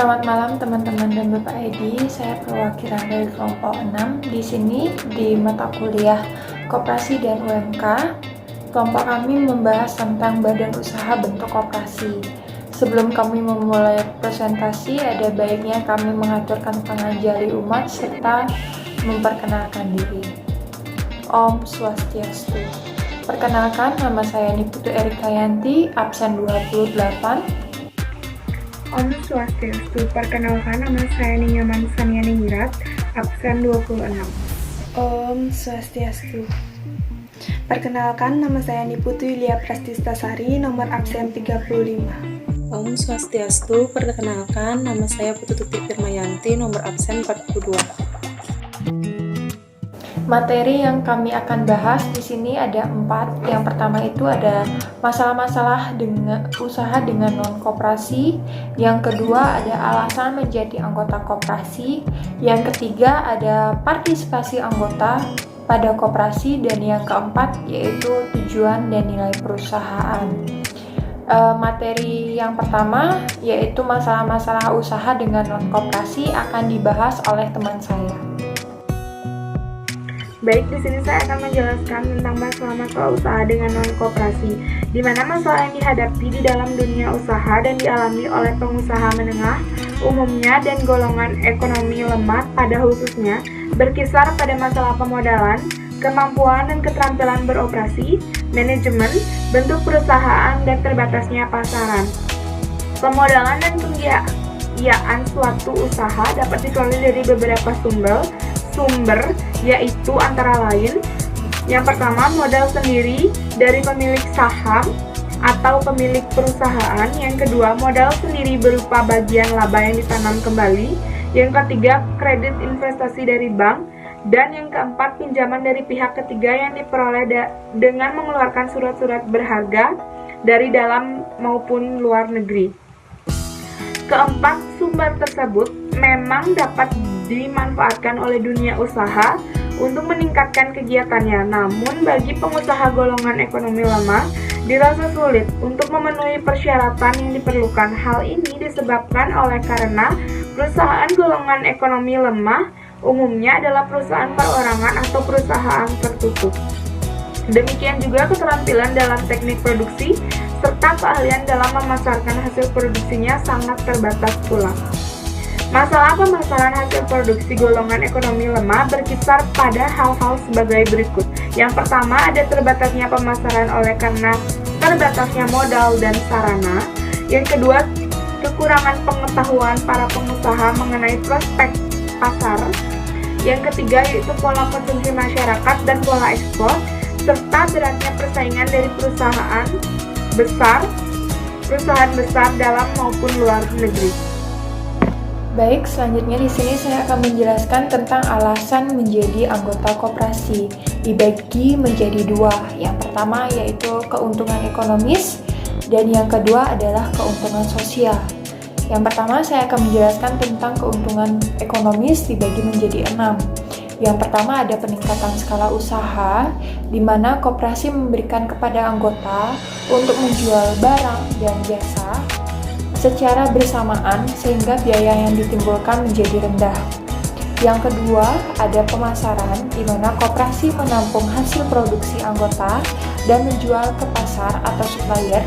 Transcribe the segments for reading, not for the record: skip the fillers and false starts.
Selamat malam teman-teman dan Bapak Edi, saya perwakilan dari kelompok 6. Di sini di mata kuliah Koperasi dan UMK, kelompok kami membahas tentang badan usaha bentuk koperasi. Sebelum kami memulai presentasi, ada baiknya kami mengaturkan pengajari umat serta memperkenalkan diri. Om Swastiastu. Perkenalkan, nama saya Niputu Erika Yanti, absen 28. Om Swastiastu, perkenalkan nama saya Ninyaman Sanianingrat, absen 26. Om Swastiastu. Perkenalkan nama saya Niputu Yulia Prastistasari, nomor absen 35. Om Swastiastu, perkenalkan nama saya Putu Tuti Firmayanti, nomor absen 42. Materi yang kami akan bahas di sini ada 4. Yang pertama itu ada masalah-masalah dengan usaha dengan non-koperasi. Yang kedua ada alasan menjadi anggota koperasi. Yang ketiga ada partisipasi anggota pada koperasi. Dan yang keempat yaitu tujuan dan nilai perusahaan. Materi yang pertama yaitu masalah-masalah usaha dengan non-koperasi akan dibahas oleh teman saya. Baik, di sini saya akan menjelaskan tentang masalah-masalah usaha dengan non-koperasi, di mana masalah yang dihadapi di dalam dunia usaha dan dialami oleh pengusaha menengah umumnya dan golongan ekonomi lemah pada khususnya berkisar pada masalah pemodalan, kemampuan dan keterampilan beroperasi, manajemen, bentuk perusahaan, dan terbatasnya pasaran. Pemodalan dan pembiayaan suatu usaha dapat diperoleh dari beberapa sumber, yaitu antara lain yang pertama modal sendiri dari pemilik saham atau pemilik perusahaan, yang kedua modal sendiri berupa bagian laba yang ditanam kembali, yang ketiga kredit investasi dari bank, dan yang keempat pinjaman dari pihak ketiga yang diperoleh dengan mengeluarkan surat-surat berharga dari dalam maupun luar negeri. Keempat sumber tersebut memang dapat dimanfaatkan oleh dunia usaha untuk meningkatkan kegiatannya, namun bagi pengusaha golongan ekonomi lemah dirasa sulit untuk memenuhi persyaratan yang diperlukan. Hal ini disebabkan oleh karena perusahaan golongan ekonomi lemah umumnya adalah perusahaan perorangan atau perusahaan tertutup. Demikian juga keterampilan dalam teknik produksi serta keahlian dalam memasarkan hasil produksinya sangat terbatas pula. Masalah pemasaran hasil produksi golongan ekonomi lemah berkisar pada hal-hal sebagai berikut. Yang pertama ada terbatasnya pemasaran oleh karena terbatasnya modal dan sarana. Yang kedua, kekurangan pengetahuan para pengusaha mengenai prospek pasar. Yang ketiga yaitu pola konsumsi masyarakat dan pola ekspor, serta beratnya persaingan dari perusahaan besar dalam maupun luar negeri. Baik, selanjutnya di sini saya akan menjelaskan tentang alasan menjadi anggota koperasi. Dibagi menjadi 2. Yang pertama yaitu keuntungan ekonomis dan yang kedua adalah keuntungan sosial. Yang pertama saya akan menjelaskan tentang keuntungan ekonomis dibagi menjadi 6. Yang pertama ada peningkatan skala usaha, di mana koperasi memberikan kepada anggota untuk menjual barang dan jasa secara bersamaan sehingga biaya yang ditimbulkan menjadi rendah. Yang kedua, ada pemasaran di mana koperasi menampung hasil produksi anggota dan menjual ke pasar atau supplier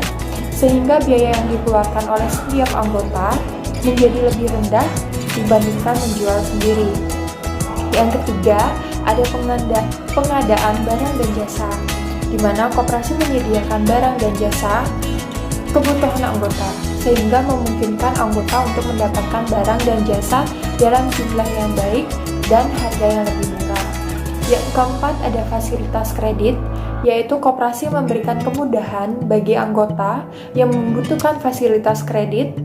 sehingga biaya yang dikeluarkan oleh setiap anggota menjadi lebih rendah dibandingkan menjual sendiri. Yang ketiga, ada pengadaan barang dan jasa di mana koperasi menyediakan barang dan jasa kebutuhan anggota sehingga memungkinkan anggota untuk mendapatkan barang dan jasa dalam jumlah yang baik dan harga yang lebih murah. Yang keempat ada fasilitas kredit, yaitu koperasi memberikan kemudahan bagi anggota yang membutuhkan fasilitas kredit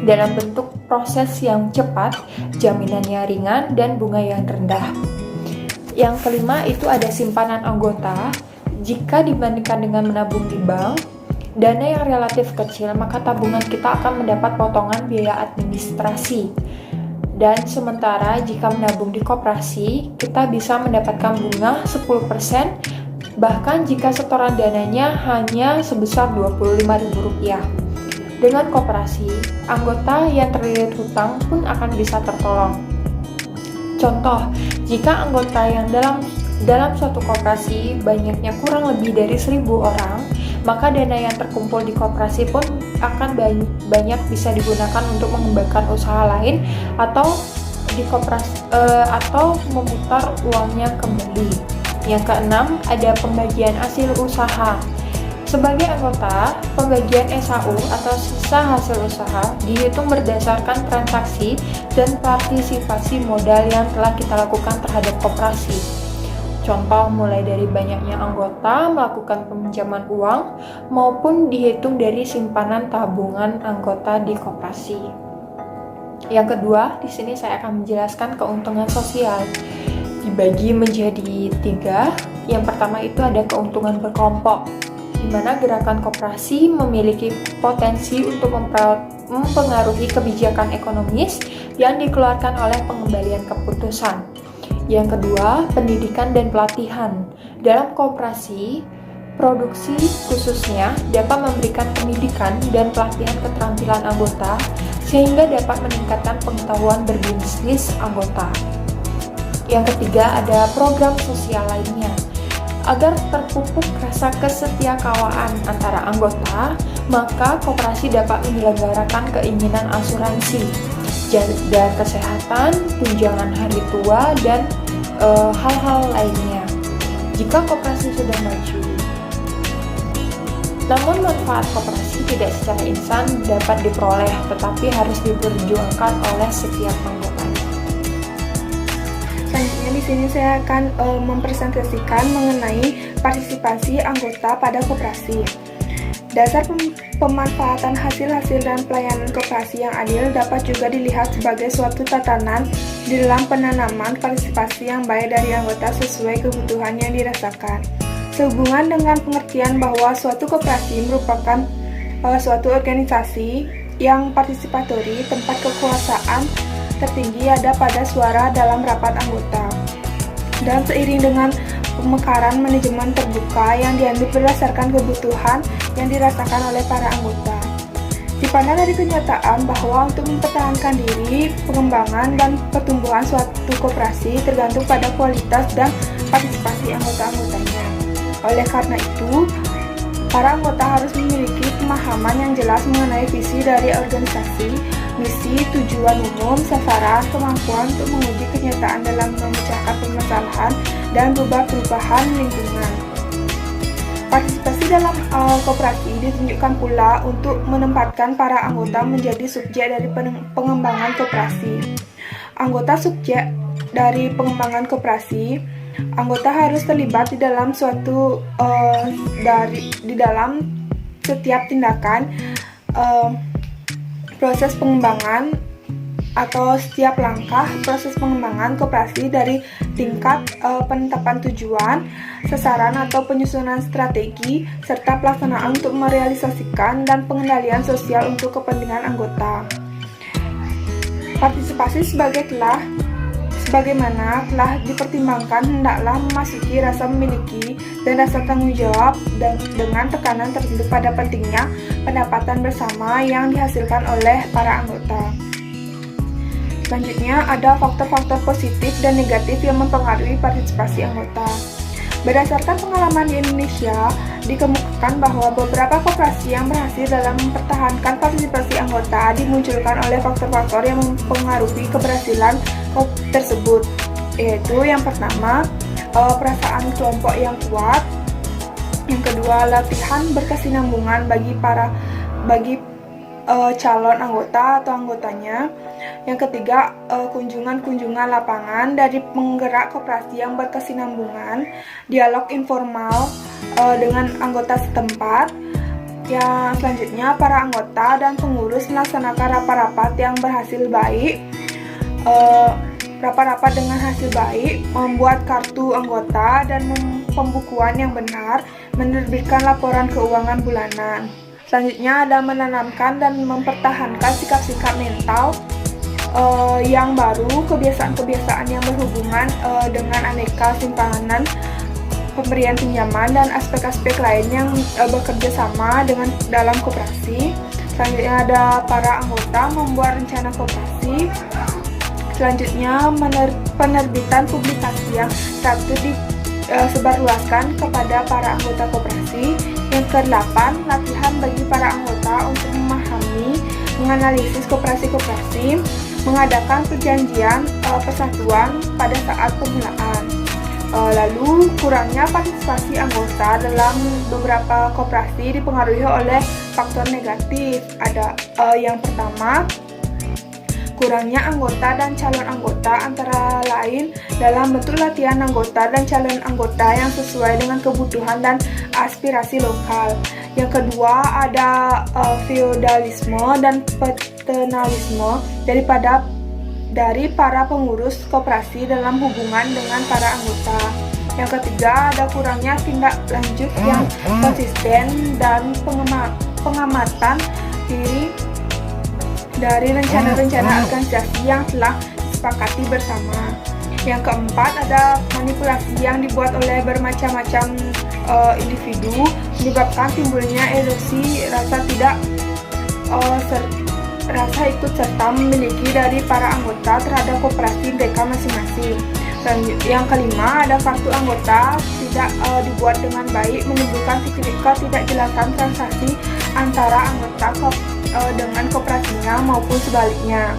dalam bentuk proses yang cepat, jaminannya ringan, dan bunga yang rendah. Yang kelima itu ada simpanan anggota. Jika dibandingkan dengan menabung di bank, dana yang relatif kecil, maka tabungan kita akan mendapat potongan biaya administrasi. Dan sementara jika menabung di koperasi, kita bisa mendapatkan bunga 10%, bahkan jika setoran dananya hanya sebesar Rp25.000. Dengan koperasi, anggota yang terlilit hutang pun akan bisa tertolong. Contoh, jika anggota yang dalam suatu koperasi banyaknya kurang lebih dari 1.000 orang, maka dana yang terkumpul di koperasi pun akan banyak bisa digunakan untuk mengembangkan usaha lain atau atau memutar uangnya kembali. Yang keenam, ada pembagian hasil usaha. Sebagai anggota, pembagian SHU atau sisa hasil usaha dihitung berdasarkan transaksi dan partisipasi modal yang telah kita lakukan terhadap koperasi. Contoh mulai dari banyaknya anggota melakukan peminjaman uang maupun dihitung dari simpanan tabungan anggota di koperasi. Yang kedua, di sini saya akan menjelaskan keuntungan sosial. Dibagi menjadi 3. Yang pertama itu ada keuntungan berkelompok, di mana gerakan koperasi memiliki potensi untuk mempengaruhi kebijakan ekonomis yang dikeluarkan oleh pengembalian keputusan. Yang kedua, pendidikan dan pelatihan. Dalam koperasi, produksi khususnya dapat memberikan pendidikan dan pelatihan keterampilan anggota sehingga dapat meningkatkan pengetahuan berbisnis anggota. Yang ketiga, ada program sosial lainnya. Agar terpupuk rasa kesetiakawanan antara anggota, maka koperasi dapat menyelenggarakan keinginan asuransi, jaga kesehatan, tunjangan hari tua, dan hal-hal lainnya. Jika koperasi sudah maju, namun manfaat koperasi tidak secara instan dapat diperoleh, tetapi harus diperjuangkan oleh setiap anggotanya. Selanjutnya di sini saya akan mempresentasikan mengenai partisipasi anggota pada koperasi. Dasar pemanfaatan hasil-hasil dan pelayanan koperasi yang adil dapat juga dilihat sebagai suatu tatanan di dalam penanaman partisipasi yang baik dari anggota sesuai kebutuhan yang dirasakan. Sehubungan dengan pengertian bahwa suatu koperasi merupakan suatu organisasi yang partisipatori, tempat kekuasaan tertinggi ada pada suara dalam rapat anggota. Dan seiring dengan pemekaran manajemen terbuka yang diambil berdasarkan kebutuhan yang dirasakan oleh para anggota. Dipandang dari kenyataan bahwa untuk mempertahankan diri, pengembangan dan pertumbuhan suatu koperasi tergantung pada kualitas dan partisipasi anggota-anggotanya. Oleh karena itu, para anggota harus memiliki pemahaman yang jelas mengenai visi dari organisasi, misi, tujuan umum, sasaran, kemampuan untuk menguji kenyataan dalam memecahkan permasalahan, dan perubahan lingkungan. Partisipasi dalam koperasi ditunjukkan pula untuk menempatkan para anggota menjadi subjek dari pengembangan koperasi. Anggota subjek dari pengembangan koperasi, anggota harus terlibat di dalam di dalam setiap tindakan proses pengembangan atau setiap langkah proses pengembangan koperasi dari tingkat penetapan tujuan, sasaran atau penyusunan strategi, serta pelaksanaan untuk merealisasikan dan pengendalian sosial untuk kepentingan anggota. Partisipasi sebagaimana telah dipertimbangkan hendaklah memasuki rasa memiliki dan rasa tanggung jawab dengan tekanan tertentu pada pentingnya pendapatan bersama yang dihasilkan oleh para anggota. Selanjutnya ada faktor-faktor positif dan negatif yang mempengaruhi partisipasi anggota. Berdasarkan pengalaman di Indonesia, dikemukakan bahwa beberapa koperasi yang berhasil dalam mempertahankan partisipasi anggota dimunculkan oleh faktor-faktor yang mempengaruhi keberhasilan tersebut, yaitu yang pertama, perasaan kelompok yang kuat, yang kedua, latihan berkesinambungan bagi calon anggota atau anggotanya, yang ketiga, kunjungan-kunjungan lapangan dari penggerak koperasi yang berkesinambungan, dialog informal dengan anggota setempat. Yang selanjutnya, para anggota dan pengurus melaksanakan rapat-rapat yang berhasil baik. Rapat-rapat dengan hasil baik, membuat kartu anggota dan pembukuan yang benar, menerbitkan laporan keuangan bulanan. Selanjutnya ada menanamkan dan mempertahankan sikap-sikap mental yang baru, kebiasaan-kebiasaan yang berhubungan dengan aneka simpanan, pemberian pinjaman, dan aspek-aspek lain yang bekerja sama dalam koperasi. Selanjutnya ada para anggota membuat rencana koperasi. Selanjutnya penerbitan publikasi yang teratur disebarluaskan kepada para anggota koperasi. Yang ke-8, latihan bagi para anggota untuk memahami, menganalisis koperasi-koperasi, mengadakan perjanjian persatuan pada saat permulaan. Lalu kurangnya partisipasi anggota dalam beberapa koperasi dipengaruhi oleh faktor negatif. Ada yang pertama, kurangnya anggota dan calon anggota, antara lain dalam bentuk latihan anggota dan calon anggota yang sesuai dengan kebutuhan dan aspirasi lokal. Yang kedua, ada feodalisme dan paternalisme dari para pengurus koperasi dalam hubungan dengan para anggota. Yang ketiga, ada kurangnya tindak lanjut yang konsisten dan pengamatan diri dari rencana-rencana organisasi yang telah disepakati bersama. Yang keempat, ada manipulasi yang dibuat oleh bermacam-macam individu, menyebabkan timbulnya erosi rasa ikut serta memiliki dari para anggota terhadap koperasi mereka masing-masing. Dan yang kelima, ada kartu anggota tidak dibuat dengan baik, menimbulkan ketidakjelasan transaksi antara anggota dengan koperasinya maupun sebaliknya.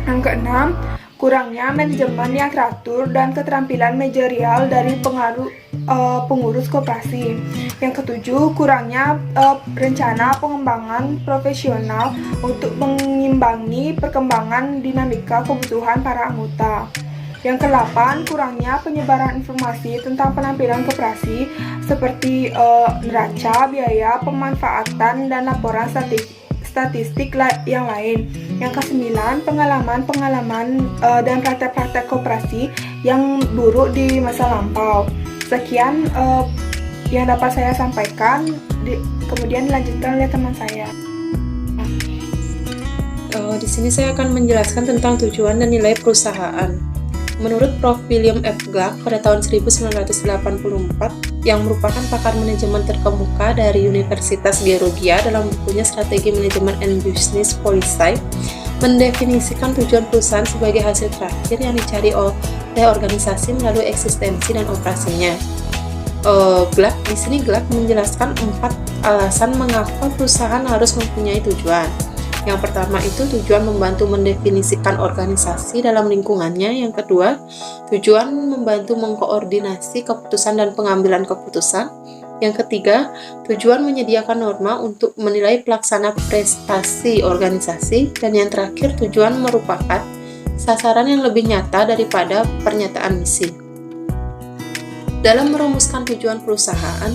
Yang keenam, kurangnya manajemen yang teratur dan keterampilan manajerial dari pengurus koperasi. Yang ketujuh, kurangnya rencana pengembangan profesional untuk mengimbangi perkembangan dinamika kebutuhan para anggota. Yang ke-8, kurangnya penyebaran informasi tentang penampilan koperasi seperti neraca, biaya, pemanfaatan, dan laporan statistik yang lain. Yang ke-9, pengalaman dan praktek-praktek koperasi yang buruk di masa lampau. Sekian yang dapat saya sampaikan, kemudian dilanjutkan oleh teman saya. Di sini saya akan menjelaskan tentang tujuan dan nilai perusahaan. Menurut Prof. William F. Gluck pada tahun 1984, yang merupakan pakar manajemen terkemuka dari Universitas Georgia, dalam bukunya Strategi Manajemen and Business Policy, mendefinisikan tujuan perusahaan sebagai hasil terakhir yang dicari oleh organisasi melalui eksistensi dan operasinya. Di sini Gluck menjelaskan 4 alasan mengapa perusahaan harus mempunyai tujuan. Yang pertama itu tujuan membantu mendefinisikan organisasi dalam lingkungannya. Yang kedua, tujuan membantu mengkoordinasi keputusan dan pengambilan keputusan. Yang ketiga, tujuan menyediakan norma untuk menilai pelaksana prestasi organisasi. Dan yang terakhir, tujuan merupakan sasaran yang lebih nyata daripada pernyataan misi. Dalam merumuskan tujuan perusahaan,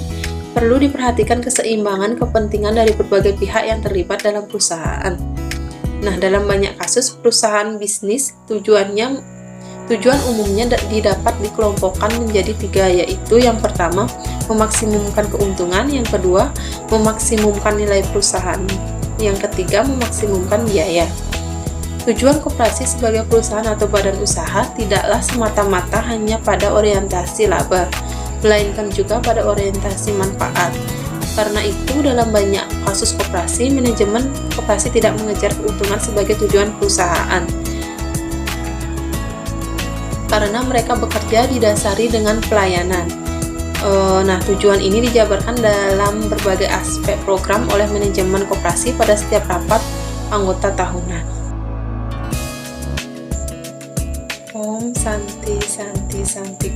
perlu diperhatikan keseimbangan kepentingan dari berbagai pihak yang terlibat dalam perusahaan. Nah, dalam banyak kasus perusahaan bisnis, tujuan umumnya didapat dikelompokkan menjadi 3, yaitu yang pertama, memaksimumkan keuntungan, yang kedua, memaksimumkan nilai perusahaan, yang ketiga, memaksimumkan biaya. Tujuan koperasi sebagai perusahaan atau badan usaha tidaklah semata-mata hanya pada orientasi laba, melainkan juga pada orientasi manfaat. Karena itu, dalam banyak kasus koperasi, manajemen koperasi tidak mengejar keuntungan sebagai tujuan perusahaan, karena mereka bekerja didasari dengan pelayanan. Tujuan ini dijabarkan dalam berbagai aspek program oleh manajemen koperasi pada setiap rapat anggota tahunan. Om Santi Santi Santi.